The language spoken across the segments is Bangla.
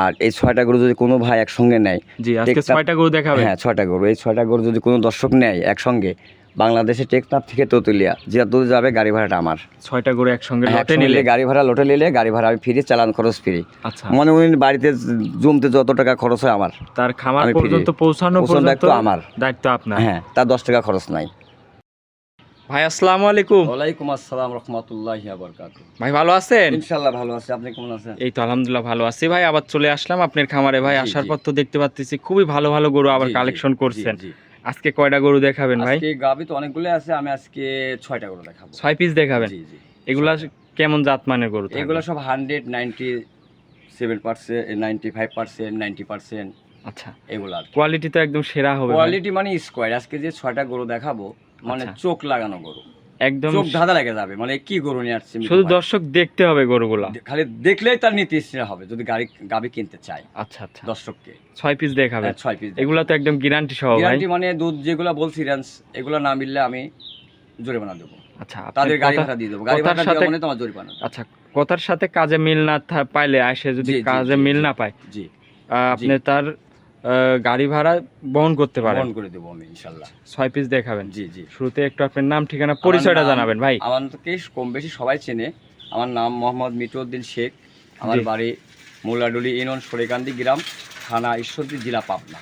আর এই 6টা গরু যদি কোনো ভাই একসঙ্গে নেয়, জি আজকে 6টা গরু দেখাবেন। হ্যাঁ 6টা গরু, এই 6টা গরু যদি কোনো দর্শক নেয় একসঙ্গে, বাংলাদেশে টেকনাফ থেকে তেতুলিয়া যে দূর যাবে গাড়ি ভাড়াটা আমার। 6টা গরু একসঙ্গে হ্যাঁ, লটে একসঙ্গে নিলে গাড়ি ভাড়া লটে নিলে গাড়ি ভাড়া আমি ফ্রি, চালান খরচ ফ্রি। আচ্ছা, মনে করেন বাড়িতে জমতে যত টাকা খরচ হয় আমার, তার খামার আমি পর্যন্ত পৌঁছানো পর্যন্ত দায়িত্ব আমার। দায়িত্ব আপনার। হ্যাঁ, তার 10 টাকা খরচ নাই। ভাই আসসালামু আলাইকুম। ওয়ালাইকুম আসসালাম রাহমাতুল্লাহি ওয়া বারাকাতুহু। ভাই ভালো আছেন? ইনশাআল্লাহ ভালো আছি, আপনি কেমন আছেন? এই তো আলহামদুলিল্লাহ ভালো আছি ভাই। আবার চলে আসলাম আপনার খামারে ভাই। জি, আসার জি। পর তো দেখতে পাচ্ছি খুবই ভালো ভালো গরু আবার জি, জি, কালেকশন জি, করছেন। জি। আজকে কয়টা গরু দেখাবেন ভাই? আজকে গাভী তো অনেকগুলো আছে, আমি আজকে 6টা গরু দেখাবো। 6 পিস দেখাবেন। জি, জি। এগুলা কেমন জাতমানের গরু থাকবে? এগুলো সব 197%, 95%, 90%, আচ্ছা, এগুলো আর কি। কোয়ালিটি তো একদম সেরা হবে ভাই। কোয়ালিটি মানে স্কোয়ার। আজকে যে 6টা গরু দেখাবো মানে আচ্ছা। চোখ লাগানো গরু, একদম চোখ ধাঁধা লেগে যাবে, মানে কি গরু নিয়ে আসছে। শুধু দর্শক দেখতে হবে গরুগুলা। খালি দেখলেই তার নীতি ইচ্ছা হবে যদি গাভী কিনতে চায় আচ্ছা আচ্ছা, দর্শককে। 6 পিস দেখাবেন। 6 পিস এগুলা তো একদম গ্যারান্টি সহ ভাই। গ্যারান্টি, মানে দুধ যেগুলো বলছি রেঞ্জ, এগুলো না মিললে আমি জরিমানা দেবো। আচ্ছা, তাদের গাড়ি কথা- ভাড়া দিয়ে দেবো, গাড়ি কথার ভাড়া সাথে দেওয়া মানে তোমার জরিমানা। আচ্ছা, কথার সাথে কাজে মিল না পাইলে আসে, যদি জি, জি, কাজে জি, মিল জি, না পায় জি, আপনি তার গাড়ি ভাড়া বহন করতে পারেন। বহন করে দেবো আমি ইনশাল্লাহ। 6 পিস দেখাবেন। জি, জি। শুরুতে একটু আপনার নাম ঠিকানা পরিচয়টা জানাবেন ভাই। আমাকে কম বেশি সবাই চেনে। আমার নাম মোহাম্মদ মিটউদ্দিন শেখ। আমার জি। বাড়ি মোল্লাডুলি ইউনিয়ন সরেকান্দি গ্রাম, থানা ঈশ্বরদী, জেলা পাবনা।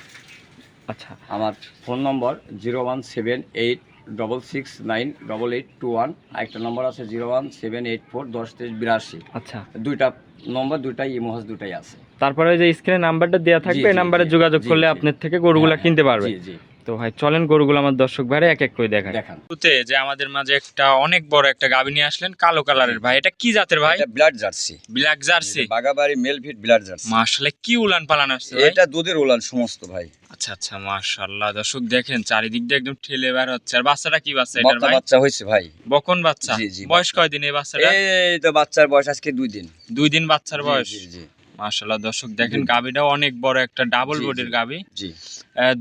আচ্ছা আমার ফোন নম্বর 01786698821। আরেকটা নম্বর আছে 01784102382। আচ্ছা, দুইটা নম্বর, দুইটাই ইমোহাস, দুইটাই আছে। তারপরে ওই যে স্ক্রিনে নাম্বারটা দেওয়া থাকবে, জি, এই জি, নাম্বারে জি, যোগাযোগ জি, করলে জি। আপনার থেকে গরুগুলা হ্যাঁ, কিনতে পারবে। জি, জি। তো ভাই চলেন গরুগুলো আমার দর্শক ভাইরা এক এক করে দেখায়। দেখান। শুরুতে যে আমাদের মাঝে একটা অনেক বড় একটা গাভী নিয়ে আসলেন, কালো কালারের ভাই। এটা কি জাতের ভাই? এটা ব্লাড জার্সি, ব্ল্যাক জার্সি। বাগাবাড়ি মেলভিট ব্লাড জার্সি। মাশাআল্লাহ, কি উলান পালান আসছে ভাই। এটা দুধের উলান সমস্ত ভাই। আচ্ছা আচ্ছা, মাশাআল্লাহ। দর্শক দেখেন চারিদিক দিয়ে একদম ঠেলে বের হচ্ছে। আর বাচ্চাটা কি বাচ্চা এটার বকনা ভাই? বাচ্চা হয়েছে ভাই। বকন বাচ্চা। জি, জি, বয়স বাচ্চা। কয়দিন এই বাচ্চাটা? এই তো বাচ্চার বয়স আজকে 2 দিন। 2 দিন বাচ্চার বয়স। জি, জি, মাশাআল্লাহ, দর্শক দেখেন জি। গাভীটাও অনেক বড় একটা ডাবল জি, বডির জি, গাভী। জি।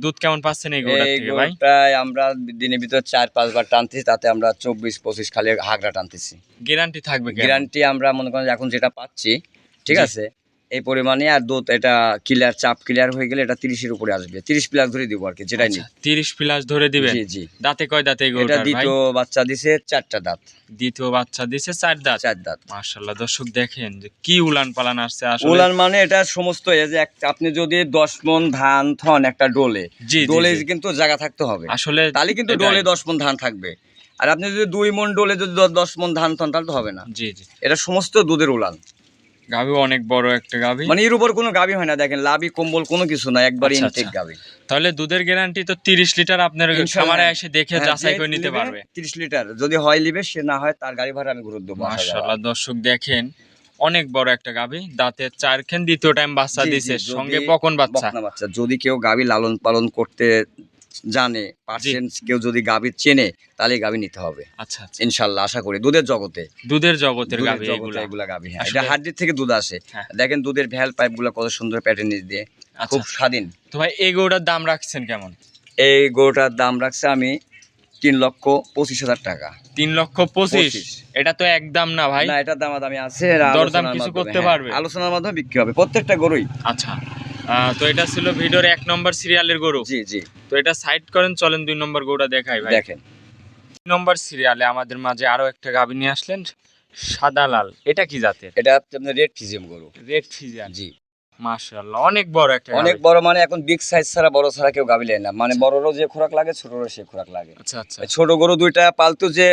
দুধ কেমন পাচ্ছেন এই গরুটার এই থেকে ভাই? গরুটায় আমরা দিনের ভিতর 4-5 বার টানতেছি, তাতে আমরা 24-25 খালি হাগরা টানতেছি। গ্যারান্টি থাকবে কেমন? গ্যারান্টি আমরা মনে করেন এখন যেটা পাচ্ছি, ঠিক জি। আছে, এই পরিমাণে। আর দুধ এটা ক্লিয়ার, চাপ ক্লিয়ার হয়ে গেলে এটা 30-এর উপরে আসবে। 30 প্লাস ধরে দিব আর কি, যেটাই আচ্ছা, নিই। 30 প্লাস ধরে দিবেন। জি, জি। দাঁতে কয় দাঁতে এই এটা গরুটার ভাই? দ্বিতীয় বাচ্চা দিছে, 4টা দাঁত। দ্বিতীয় বাচ্চা দিছে 4 দাঁত। 4 দাঁত। মাশাআল্লাহ, দর্শক দেখেন যে কি উলান পালান আসছে আসলে। উলান মানে এটা সমস্ত, এই যে আপনি যদি 10 মণ ধান থন একটা ডোলে, জি, জি, ডোলে জি। কিন্তু জায়গা থাকতে হবে, আসলে তাহলে কিন্তু এটাই। ডোলে 10 মণ ধান থাকবে। আর আপনি যদি 2 মণ ডোলে যদি 10 মণ ধান থন, তাহলে তো হবে না। জি জি, এটা সমস্ত দুধের উলান, গাভী অনেক বড় একটা গাভী। মানে এর উপর কোনো গাভী হয় না। দেখেন লাভি কম্বল কোনো কিছু না, একবারে আচ্ছা, ইনটেক আচ্ছা। গাভী। তাহলে দুধের গ্যারান্টি তো 30 লিটার আপনার ইনশাআল্লাহ। খামারে এসে দেখে হ্যাঁ, যাচাই যে করে নিতে নেবে পারবে। 30 লিটার, যদি হয় নিবে, সে না হয় তার গাড়ি ভাড়া আমি ঘুরে দেবো। আসা যাওয়া। মাশাআল্লাহ, দর্শক দেখেন অনেক বড় একটা গাভী, দাঁতে 4 খেন, দ্বিতীয় টাইম বাচ্চা জি, জি, দিছে, যদি সঙ্গে বকন বাচ্চা। বকনা বাচ্চা। যদি কেউ গাভী লালন পালন করতে জানে, পার্সেন্ট কেউ যদি গাভী চেনে, তাহলে গাভী নিতে হবে আচ্ছা আচ্ছা, ইনশাল্লাহ। আশা করি দুধের জগতে, দুধের জগতের দুধের গাভী জগতে এগুলা। এগুলা গাভী। হ্যাঁ, আসলে- এটা হাড্ডির থেকে দুধ আসে। হ্যাঁ। দেখেন দুধের ভ্যাল পাইপ গুলা কত সুন্দর প্যাটার্ন নিচ দিয়ে, আচ্ছা। খুব স্বাধীন। তো ভাই এই গরুটার দাম রাখছেন কেমন? এই গরুটার দাম রাখছে আমি 3,25,000 টাকা। 3,25,000। 25। এটা তো একদম না ভাই। না, এটার দামাদামি আছে, দরদাম আলোচনার কিছু মাধ্যমে, করতে হ্যাঁ, পারবে? আলোচনার মাধ্যমে বিক্রি হবে প্রত্যেকটা গরুই। আচ্ছা, তো এটা ছিল ভিডিওর 1 নম্বর সিরিয়ালের গরু। জি, জি। তো এটা সাইড করেন, চলেন 2 নম্বর গরুটা দেখাই ভাই। দেখেন 2 নম্বর সিরিয়ালে আমাদের মাঝে আরো একটা গাভী নিয়ে আসলেন, সাদা লাল। এটা কি জাতের? এটা হচ্ছে আপনার রেড ফিজিয়াম গরু। Red Friesian. জি। মাশাআল্লাহ, অনেক বড় একটা অনেক গাভী। বড়, মানে এখন বিগ সাইজ ছাড়া বড় ছাড়া কেউ গাভী নেয় না। মানে বড়রও যে খোরাক লাগে, ছোটরও সে খোরাক লাগে। আচ্ছা আচ্ছা, এই ছোট গরু দুইটা পালতু যে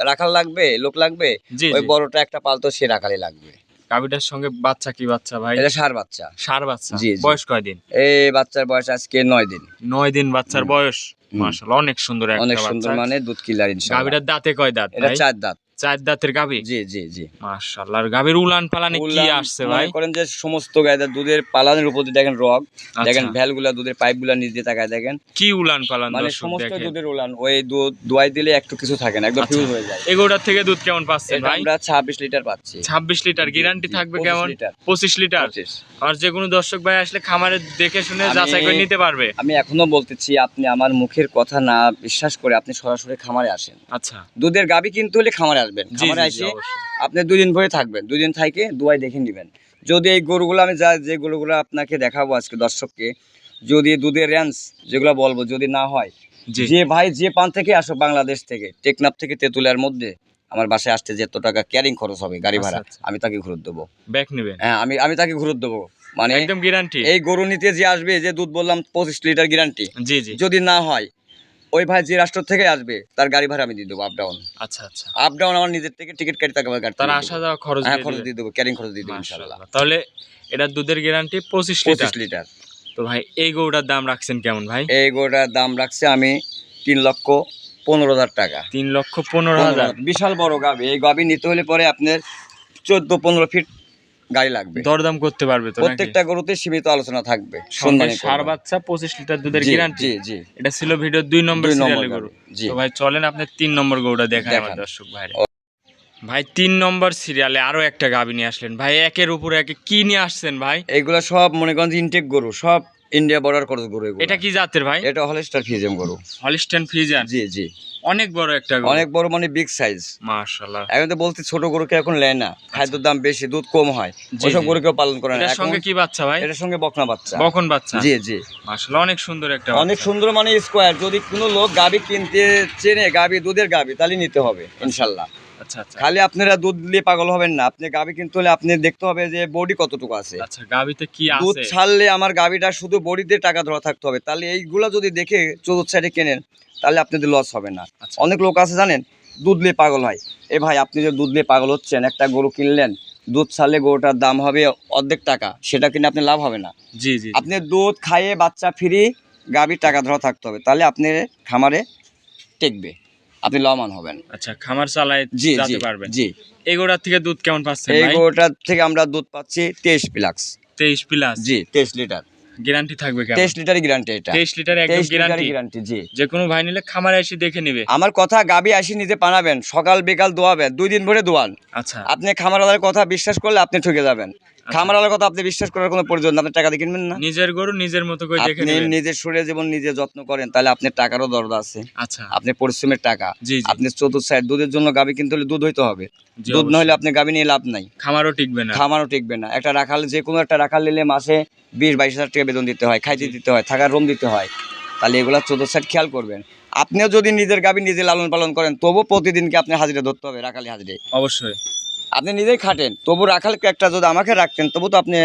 রাখাল লাগবে, লোক লাগবে, জি ওই জি। বড়টা একটা পালতু সে রাখালই লাগবে। গাভীটার সঙ্গে বাচ্চা কি বাচ্চা ভাই? এটা ষাঁড় বাচ্চা। ষাঁড় বাচ্চা। জি, জি। বয়স কয়দিন? এই বাচ্চার বয়স আজকে 9 দিন। 9 দিন বাচ্চার বয়স। হুম। মাশাআল্লাহ, অনেক সুন্দর একটা অনেক বাচ্চা। সুন্দর, মানে দুধ কিলার ইনশাআল্লাহ। গাভীটার দাঁতে কয় দাঁত এটা ভাই? 4 দাঁত। 4 দাঁতের গাভী। জি, জি, জি। মাশাআল্লাহ, আর গাভীর উলান পালানে কি উলান আসছে ভাই? মনে করেন যে সমস্ত গায়ের দুধের পালানের উপর দিয়ে দেখেন রগ, দেখেন আচ্ছা। ভ্যালগুলা, দুধের পাইপগুলা নিচ দিয়ে তাকায় দেখেন, কি উলান পালান মানে দর্শক সমস্ত দেখেন। দুধের উলান। ওই দুধ দোয়াই দিলে একটু কিছু থাকে না, একদম আচ্ছা। ফিউজ হয়ে যায়। এগোটার থেকে দুধ কেমন পাচ্ছেন এটা ভাই? আমরা 26 লিটার পাচ্ছি। 26 লিটার। জি, গ্যারান্টি জি, থাকবে 25 কেমন? লিটার। 25 লিটার। 25। আর যে কোনো দর্শক ভাই আসলে খামারে দেখে শুনে যাচাই করে নিতে পারবে। আমি এখনো বলতেছি, আপনি আমার মুখের কথা না বিশ্বাস করে আপনি সরাসরি খামারে আসেন। আচ্ছা, দুধের গাভী কিনতে হলে খামারে আসবেন। জি খামারে জি জি, এসে অবশ্যই। আপনি 2 দিন ভরে থাকবেন, 2 দিন থাইকে দুয়াই দেখে নেবেন। যদি এই গরুগুলো আমি যে গরুগুলো আপনাকে দেখাবো আজকে দর্শককে, যদি দুধের রেঞ্জ যেগুলো বলবো যদি না হয়, জি যে ভাই যে পান থেকে আসো বাংলাদেশ থেকে টেকনাফ থেকে তেঁতুলিয়ার মধ্যে আমার বাসায় আসতে যে এত টাকা ক্যারিং খরচ হবে গাড়ি ভাড়া, আচ্ছা। আমি তাকে ঘুরত দেবো। ব্যাক নেবেন হ্যাঁ, আমি তাকে ঘুরত দেবো। মানে একদম গ্যারান্টি। এই গরু নিতে যে আসবে, যে দুধ বললাম 25 লিটার গ্যারান্টি, জি জি। যদি না হয় ওই ভাই যে রাষ্ট্র থেকে আসবে তার গাড়ি ভাড়া আমি দিয়ে দেবো। আপ ডাউন আচ্ছা আচ্ছা। আমার নিজের থেকে টিকিট কাটি টাকা তার আসা যাওয়া খরচ হ্যাঁ দিয়ে খরচ দিবেন? দিয়ে দেবো, ক্যারিং খরচ দিয়ে দেবো ইনশাল্লাহ। মাশাআল্লাহ। তাহলে এটা দুধের গ্যারান্টি 25 লিটার। 25 লিটার। তো ভাই এই গরুটার দাম রাখছেন কেমন ভাই? এই গরুটার দাম রাখছি আমি 3,15,000 টাকা। 3,15,000। বিশাল বড় গাভী। এই গাভী নিতে হলে পরে আপনার 14-15 ফিট গাড়ি লাগবে। দরদাম করতে পারবে তো নাকি? প্রত্যেকটা গরুতে সীমিত আলোচনা থাকবে। সঙ্গে সম্মানী সার করবেন। বাচ্চা 25 লিটার দুধের জি, গ্যারান্টি। জি জি। এটা ছিল ভিডিও 2 নম্বর 2 নম্বর সিরিয়ালের গরু। গাভী। জি। তো ভাই চলেন আপনি 3 নম্বর গরুটা দেখাই আমার দেখান। দর্শক ভাইরে। ভাই 3 নম্বর সিরিয়ালে আরো একটা গাভী নিয়ে আসলেন ভাই, একের উপরে একে কি নিয়ে আসছেন ভাই? এইগুলা সব মনে করেন ইনটেক গরু, সব ইন্ডিয়া বর্ডার ক্রস গরু এগুলো। এটা কি জাতের ভাই? এটা হলস্টার ফ্রিজিয়ান গরু। Holstein Friesian. জি জি। অনেক বড় একটা গরু। অনেক বড়, মানে বিগ সাইজ। মাশাআল্লাহ। এখন তো বলতে ছোট গরুকে এখন নেয় না, খাদ্যের দাম বেশি, দুধ কম হয়, জি, ওইসব জি। গরুকেও পালন করে না। এটার এখন সঙ্গে কি বাচ্চা ভাই? এটার সঙ্গে বকনা বাচ্চা। বকন বাচ্চা। জি জি। মাশাআল্লাহ অনেক সুন্দর একটা অনেক বাচ্চা। সুন্দর, মানে স্কোয়ার। যদি কোনো লোক গাভী কিনতে চেনে, গাভী দুধের গাভী, তাহলে নিতে হবে ইনশাল্লাহ। আচ্ছা আচ্ছা। খালি আপনারা দুধ নিয়ে পাগল হবেন না, আপনি গাভী কিনতে হলে আপনি দেখতে হবে যে বডি কতটুকু আছে। আচ্ছা গাভীতে কি দুধ আছে? ছাড়লে আমার গাভীটা শুধু বডিতে টাকা ধরা থাকতে হবে, তাহলে এইগুলা যদি দেখে চতুর্থ সাইডে কেনেন তাহলে আপনাদের লস হবে না। আচ্ছা। অনেক লোক আছে জানেন, দুধ নিয়ে পাগল হয়। এ ভাই, আপনি যে দুধ নিয়ে পাগল হচ্ছেন, একটা গরু কিনলেন, দুধ ছাড়লে গরুটার দাম হবে অর্ধেক টাকা, সেটা কিনে আপনি লাভ হবে না। জি জি। আপনি দুধ খাইয়ে বাচ্চা ফ্রি, গাভীর টাকা ধরা থাকতে হবে, তাহলে আপনি খামারে টেকবে, আপনি লাভবান হবেন। আচ্ছা খামার চালায় জি জি যেতে পারবেন। জি। এই গরুটার থেকে দুধ কেমন পাচ্ছেন এই ভাই? গরুটার থেকে আমরা দুধ পাচ্ছি 23 প্লাস। 23 প্লাস। জি, 23 লিটার। গ্যারান্টি থাকবে কেমন? 23 লিটারই গ্যারান্টি এটা। 23 লিটার একদম 23 লিটারই গ্যারান্টি। গ্যারান্টি। জি। যে কোনো ভাই নিলে খামারে এসে দেখে নেবে। আমার কথা, গাভী আসি নিজে পানাবেন, সকাল বিকাল দোয়াবেন, 2 দিন ভরে দোয়ান। আচ্ছা। আপনি খামারওয়ালার কথা বিশ্বাস করলে আপনি ঠকে যাবেন। খামারওয়ালার কথা আপনি বিশ্বাস করার কোনো প্রয়োজন না, আপনি টাকা দিয়ে কিনবেন না। নিজের গরু নিজের মতো করে দেখে আপনি নেবেন। নিজের শরীরে যেমন নিজে যত্ন করেন, তাহলে আপনার টাকারও দরকার আছে। আচ্ছা। আপনি পরিশ্রমের টাকা। জি জি। আপনি চতুর্থ সাইড দুধের জন্য গাভী কিনতে হলে দুধ হইতে হবে। জি, দুধ অবশ্যই। না হলে আপনি গাভী নিয়ে লাভ নাই। খামারও টিকবে না। খামারও টিকবে না। একটা রাখাল, যে কোনো একটা রাখাল নিলে মাসে 20-22 হাজার টাকা বেতন দিতে হয়, খাইতে দিতে হয়, থাকার রুম দিতে হয়। তাহলে এগুলা চতুর্থ সাইড খেয়াল করবেন। আপনিও যদি নিজের গাভী নিজে লালন পালন করেন, তবু প্রতিদিনকে আপনি হাজিরা ধরতে হবে, রাখালি হাজিরে। অবশ্যই। আপনি নিজেই খাটেন, তবু রাখালকে একটা যদি আমাকে রাখতেন, তবু তো আপনি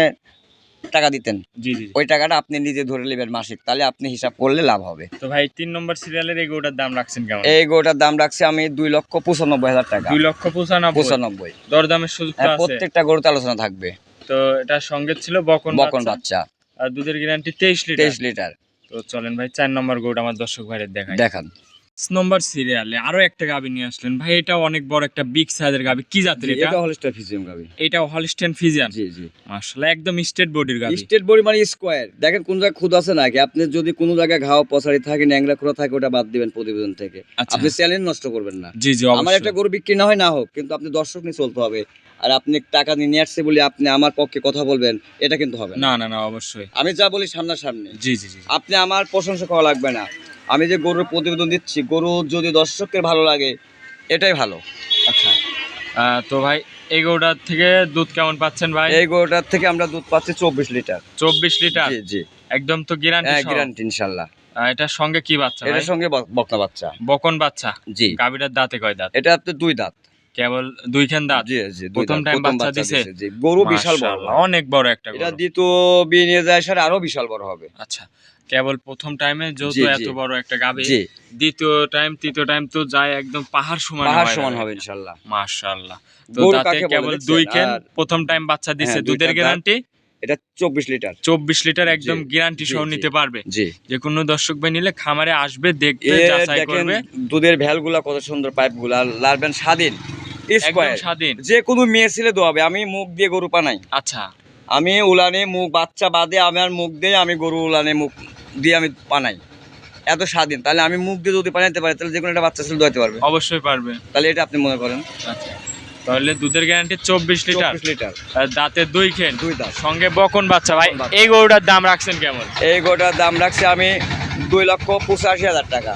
টাকা দিতেন। জি জি। ওই টাকাটা আপনি নিজে ধরে নেবেন মাসিক, তাহলে আপনি হিসাব করলে লাভ হবে। তো ভাই 3 নম্বর সিরিয়ালের এই গরুটার দাম রাখছেন কেমন? এই গরুটার দাম রাখছি আমি 2,95,000 টাকা। 2,95,000। 95। দরদামের সুযোগ তো আছে। প্রত্যেকটা গরুতে আলোচনা থাকবে। তো এটার সঙ্গে ছিল বকন বকন বাচ্চা বাচ্চা। আর দুধের গ্যারান্টি 23 লিটার। 23 লিটার। তো চলেন ভাই 4 নম্বর গরুটা আমার দর্শক ভাইদের দেখাই। দেখান। 5 নম্বর সিরিয়ালে আরো একটা গাভী নিয়ে আসলেন ভাই, এটা অনেক বড় একটা বিগ সাইজের গাভী। কি জাতের এটা? এটা হলস্টার ফ্রিজিয়ান গাভী। এটাও হলিস্টাইন ফ্রিজিয়ান। জি জি। মাশাআল্লাহ একদম স্টেট বডির গাভী। স্টেট বডি মানে স্কোয়ার। দেখেন কোন জায়গায় খুদ আছে নাকি, আপনি যদি কোনো জায়গায় ঘাও পছাড়ি থাকে, ন্যাংরা খোড়া থাকে, ওটা বাদ দিবেন প্রতিবেদন থেকে। আচ্ছা। আপনি চ্যালেঞ্জ নষ্ট করবেন না। জি জি আমার অবশ্যই। একটা গরু বিক্রি না হয় না হোক, কিন্তু আপনি দর্শক নিয়ে চলতে হবে। আর আপনি টাকা নিয়ে আসছে বলে আপনি আমার পক্ষে কথা বলবেন, এটা কিন্তু হবে না। না না না অবশ্যই। আমি যা বলি সামনাসামনি। জি জি জি। আপনি আমার প্রশংসা করা লাগবে না। আমি যে গরুর প্রতিবেদন দিচ্ছি, গরু যদি দর্শকের ভালো লাগে, এটাই ভালো। আচ্ছা তো ভাই এই গরুটার থেকে দুধ কেমন পাচ্ছেন ভাই? এই গরুটার থেকে আমরা দুধ পাচ্ছি 24 লিটার। 24 লিটার। জি জি। একদম তো গ্যারান্টি হ্যাঁ, সহ। গ্যারান্টি ইনশাআল্লাহ। এটার সঙ্গে কি বাচ্চা ভাই? এটার সঙ্গে বকনা বাচ্চা। বকন বাচ্চা। জি। গাভীটার দাঁতে কয় দাঁত? এটা আপনার 2 দাঁত। কেবল 2 খান দাঁত। জি জি। 2 প্রথম দাঁত। টাইম প্রথম বাচ্চা দিছে। জি। গরু বিশাল বড়। মাশাআল্লাহ, অনেক বড় একটা এটা গরু। দ্বিতীয় বিয়ে নিয়ে যায় স্যার, আরো বিশাল বড় হবে। আচ্ছা কেবল প্রথম টাইমে জি, যেহেতু জি। এত বড় একটা গাভী, জি। দ্বিতীয় টাইম তৃতীয় টাইম তো যায় একদম পাহাড় সমান পাহাড় সমান হবে ইনশাআল্লাহ। মাশাআল্লাহ। তো গরু দাঁতে কাকে বলে কেবল দেখছেন? 2 খান, আর প্রথম টাইম বাচ্চা দিছে, হ্যাঁ, দুধের দুইটা দাঁত। গ্যারান্টি এটা 24 লিটার। 24 লিটার একদম জি, গ্যারান্টি জি, সহ জি। নিতে পারবে। জি। যে কোনো দর্শক ভাই নিলে খামারে আসবে, দেখবে, এ যাচাই দেখেন করবে। দুধের ভ্যালগুলা কত সুন্দর, পাইপগুলা লারবেন স্বাধীন একদম স্কয়ার। স্বাধীন। যে কোনো মেয়ে ছেলে দোয়াবে। আমি মুখ দিয়ে গরু পানাই। আচ্ছা আমি উলানে মুখ, বাচ্চা বাদে আমার মুখ দিয়ে আমি গরু উলানে মুখ দিয়ে আমি পানাই। এত স্বাধীন। তাহলে আমি মুখ দিয়ে যদি পানাইতে পারি, তাহলে যে কোনো একটা বাচ্চা ছেলে দোয়াতে পারবে। অবশ্যই পারবে। তাহলে এটা আপনি মনে করেন। আচ্ছা তাহলে দুধের গ্যারান্টি 24 লিটার। 24 লিটার। আর দাঁতে 2 খান, 2 দাঁত। সঙ্গে বকন বাচ্চা। ভাই বকন বাচ্চা। এই গরুটার দাম রাখছেন কেমন? এই গরুটার দাম রাখছি আমি 2,85,000 টাকা।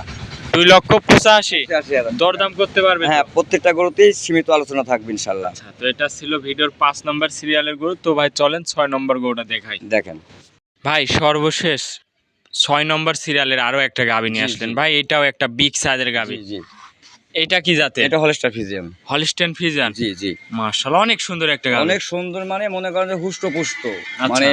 2,85,000 85,000 দরদাম করতে পারবে তো? হ্যাঁ, প্রত্যেকটা গরুতেই সীমিত আলোচনা থাকবে ইনশাল্লাহ। আচ্ছা, তো এটা ছিল ভিডিওর 5 নম্বর সিরিয়ালের গরু। তো ভাই চলেন 6 নম্বর গরুটা দেখাই। দেখেন ভাই সর্বশেষ 6 নম্বর সিরিয়ালের আরো একটা গাভী নিয়ে জি, আসলেন জি। ভাই, এটাও একটা বিগ সাইজের গাভী। জি জি, এটা কি জাতের? এটা হলস্টার ফিজিয়াম। Holstein Friesian. জি জি, মাশাআল্লাহ, অনেক সুন্দর একটা গাভী। অনেক সুন্দর, মানে মনে করেন যে হুষ্টপুষ্ট, আচ্ছা। মানে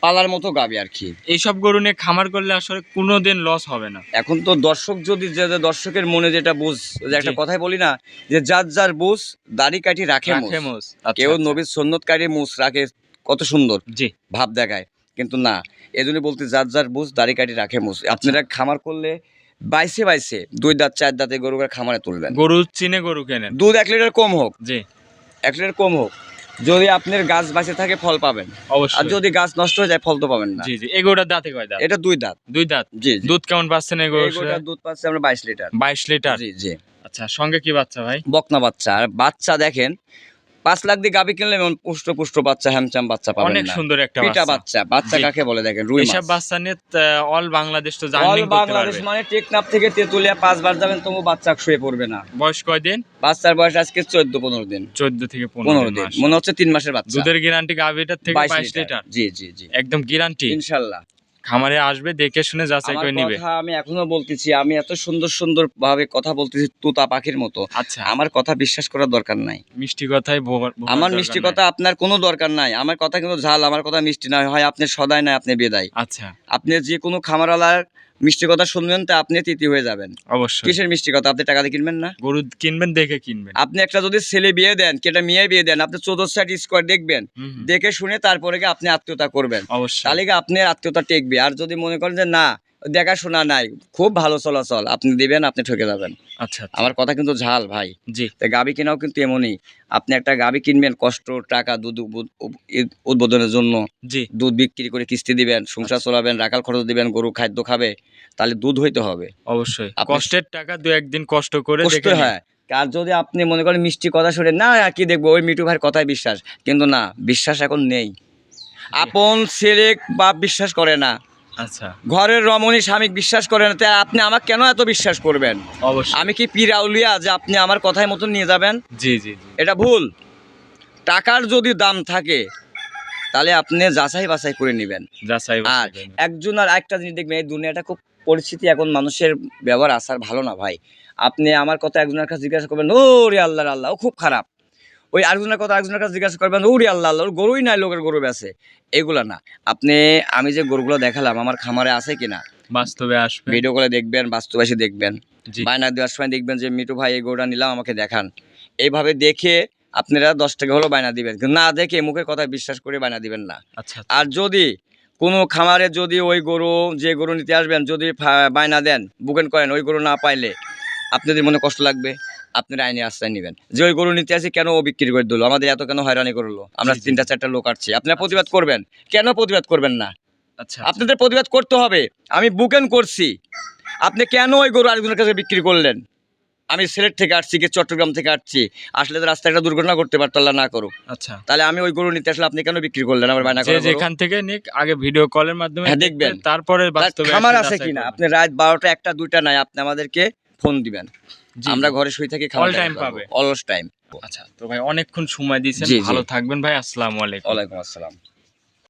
পালার মতো গাবি আর কি। এইসব গরু নিয়ে খামার করলে আসলে কোনোদিন লস হবে না। এখন তো দর্শক যদি যে দর্শকের মনে যেটা বুঝ, যে একটা জি। কথাই বলি না, যে যার যার বুঝ দাড়ি কাটি রাখে মুছ। রাখে মোষ। আচ্ছা, কেউ আচ্ছা। নবীর সুন্নত কাটি মুছ রাখে, কত সুন্দর জি। ভাব দেখায়, কিন্তু না, এজন্য বলতে যার যার বুঝ দাড়ি কাটি রাখে মুছ। আচ্ছা। আপনারা খামার করলে বাইসে বাইসে 2 দাঁত 4 দাঁতে গরু খামারে তুলবেন। গরু চিনে গরু কেনেন। দুধ 1 লিটার কম হোক, জি, 1 লিটার কম হোক, যদি আপনার গাছ বাঁচে থাকে ফল পাবেন, আর অবশ্যই। যদি গাছ নষ্ট হয়ে যায় ফল তো পাবেন না। জি জি, এই গরুটার দাঁতে কয় দাঁত? এটা 2 দাঁত। 2 দাঁত। জি জি, দুধ কেমন পাচ্ছেন এই এই গরুর? গরুটার দুধ পাচ্ছে আমরা 22 লিটার। 22 লিটার। জি জি, আচ্ছা, সঙ্গে কি বাচ্চা ভাই? বকনা বাচ্চা। আর বাচ্চা দেখেন, 5 লাখ দিয়ে গাভী কিনলে এমন পুষ্ট পুষ্ট বাচ্চা, হ্যামচাম বাচ্চা পাবেন অনেক না। সুন্দর একটা পিটা বাচ্চা। বাচ্চা, বাচ্চা জি। কাকে বলে দেখেন, রুই এইসব মাছ। বাচ্চা নিয়ে অল বাংলাদেশ তো অল জার্নি করতে বাংলাদেশ পারবে। মানে টেকনাফ থেকে তেতুলিয়া 5 বার যাবেন তবু বাচ্চা শুয়ে পড়বে না। বয়স কয়দিন? বাচ্চার বয়স আজকে 14-15 দিন। 14 থেকে 15 15 দিন, মাস। মনে হচ্ছে 3 মাসের বাচ্চা। দুধের গ্যারান্টি গাভীটার থেকে 22 লিটার। জি জি জি, একদম গ্যারান্টি। ইনশাল্লাহ। খামারে আসবে, দেখে শুনে যাচাই আমার করে নিবে। কথা আমি এখনো বলতেছি, আমি এত সুন্দর সুন্দর ভাবে কথা বলতেছি তোতা পাখির মতো, আচ্ছা, আমার কথা বিশ্বাস করার দরকার নাই। মিষ্টি কথাই ভোগার আমার দরকার মিষ্টি নাই। কথা আপনার কোনো দরকার নাই। আমার কথা কিন্তু ঝাল, আমার কথা মিষ্টি নয়, হয় আপনি সদাই নয় আপনি বেদায়। আচ্ছা, আপনি যে কোনো খামারওয়ালার মিষ্টি কথা শুনবেন তা আপনি তৃতি হয়ে যাবেন। অবশ্যই। কিসের মিষ্টি কথা? আপনি টাকা দিয়ে কিনবেন না? গরু কিনবেন দেখে কিনবেন। আপনি একটা যদি ছেলে বিয়ে দেন, কেটা মেয়ে বিয়ে দেন, আপনি 14 স্কোয়ার দেখবেন, হুম, হুম, দেখে শুনে তারপরে গিয়ে আপনি আত্মীয়তা করবেন, অবশ্যই। তাহলে গিয়ে আপনার আত্মীয়তা টেকবে। আর যদি মনে করেন যে না, দেখাশোনা নাই, খুব ভালো চলাচল, আপনি দিবেন, আপনি ঠকে যাবেন। আচ্ছা, আচ্ছা। আমার কথা কিন্তু ঝাল ভাই। জি, তো গাভী কেনাও কিন্তু এমনই, আপনি একটা গাভী কিনবেন কষ্ট, টাকা, দুধ উদ্বোধনের জন্য, জি, দুধ বিক্রি করে কিস্তি দিবেন, সংসার আচ্ছা। চলাবেন, রাখাল খরচ দিবেন, গরু খাদ্য খাবে, তাহলে দুধ হইতে হবে। অবশ্যই। আপনি কষ্টের টাকা 2-1 দিন কষ্ট করে কষ্ট দেখে নিন। হয়। আর যদি আপনি মনে করেন মিষ্টি কথা শুনে না, আর কি দেখবো, ওই মিঠু ভাইয়ের কথায় বিশ্বাস, কিন্তু না, বিশ্বাস এখন নেই। আপন ছেলে বাপ বিশ্বাস করে না, আচ্ছা, ঘরের রমণী স্বামী বিশ্বাস করে না, তাই আপনি আমাকে কেন এত বিশ্বাস করবেন? অবশ্যই। আমি কি পীর আউলিয়া যে আপনি আমার কথায় মতন নিয়ে যাবেন? জি, জি, জি। এটা ভুল। টাকার যদি দাম থাকে তাহলে আপনি যাচাই বাছাই করে নেবেন। যাচাই আর বাছাই করে নিন। একজন আর একটা জিনিস দেখবেন, এই দুনিয়াটা খুব পরিস্থিতি, এখন মানুষের ব্যবহার আসার ভালো না ভাই। আপনি আমার কথা একজনের কাছে জিজ্ঞাসা করবেন, ও রে আল্লাহর আল্লাহ, ও খুব খারাপ। ওই আরেকজনের কথা আরেকজনের কাছে জিজ্ঞাসা করবেন, ও রে আল্লাহ আল্লাহ, ওর গরুই নাই, লোকের গরু বেছে। এগুলা না। আপনি, আমি যে গরুগুলো দেখালাম আমার খামারে আছে কিনা, বাস্তবে আসবে। ভিডিও করে দেখবেন, বাস্তবে এসে দেখবেন, জি, বায়না দেওয়ার সময় দেখবেন যে মিঠু ভাই এই গরুটা নিলাম, আমাকে দেখান। এইভাবে দেখে আপনারা 10 টাকা হলেও বায়না দিবেন, কিন্তু না দেখে মুখের কথা বিশ্বাস করে বায়না দিবেন না। আচ্ছা, আর যদি কোনো খামারে যদি ওই গরু, যে গরু নিতে আসবেন, যদি বায়না দেন, বুকিং করেন, ওই গরু না পাইলে আপনাদের মনে কষ্ট লাগবে, আপনারা আইনি আশ্রয় নেবেন, যে ওই গরু নিতে আসি কেন ও বিক্রি করে দিল, আমাদের এত কেন হয়রানি করলো, আমরা জি, জি, 3-4টা লোক আসছি, আপনারা প্রতিবাদ করবেন। কেন প্রতিবাদ করবেন না? আচ্ছা, আপনাদের প্রতিবাদ করতে হবে। আমি বুকিং করছি, আপনি কেন ওই গরু আরেকজনের কাছে বিক্রি করলেন? আমি সিলেট থেকে আসছি, কি চট্টগ্রাম থেকে আসছি, আসলে তো রাস্তায় একটা দুর্ঘটনা করতে পারতো, আল্লাহ না করুক। আচ্ছা। তাহলে আমি ওই গরু নিতে আসলে আপনি কেন বিক্রি করলেন আমার বায়না যে করা গরু? যেখান থেকে নিক, আগে ভিডিও কলের মাধ্যমে হ্যাঁ, দেখবে, দেখবেন। তারপরে বাস্তবে খামার এসে আছে যাচাই কিনা, করবেন। আপনি রাত 12টা 1টা 2টা নাই, আপনি আমাদেরকে ফোন দিবেন, জি, আমরা জি। ঘরে শুয়ে থাকি, খামার All time পাবে। অলস টাইম। আচ্ছা, তো ভাই অনেকক্ষণ সময় দিয়েছেন, জি, জি। ভালো থাকবেন ভাই, আসসালামু আলাইকুম। ওয়ালাইকুম আসসালাম।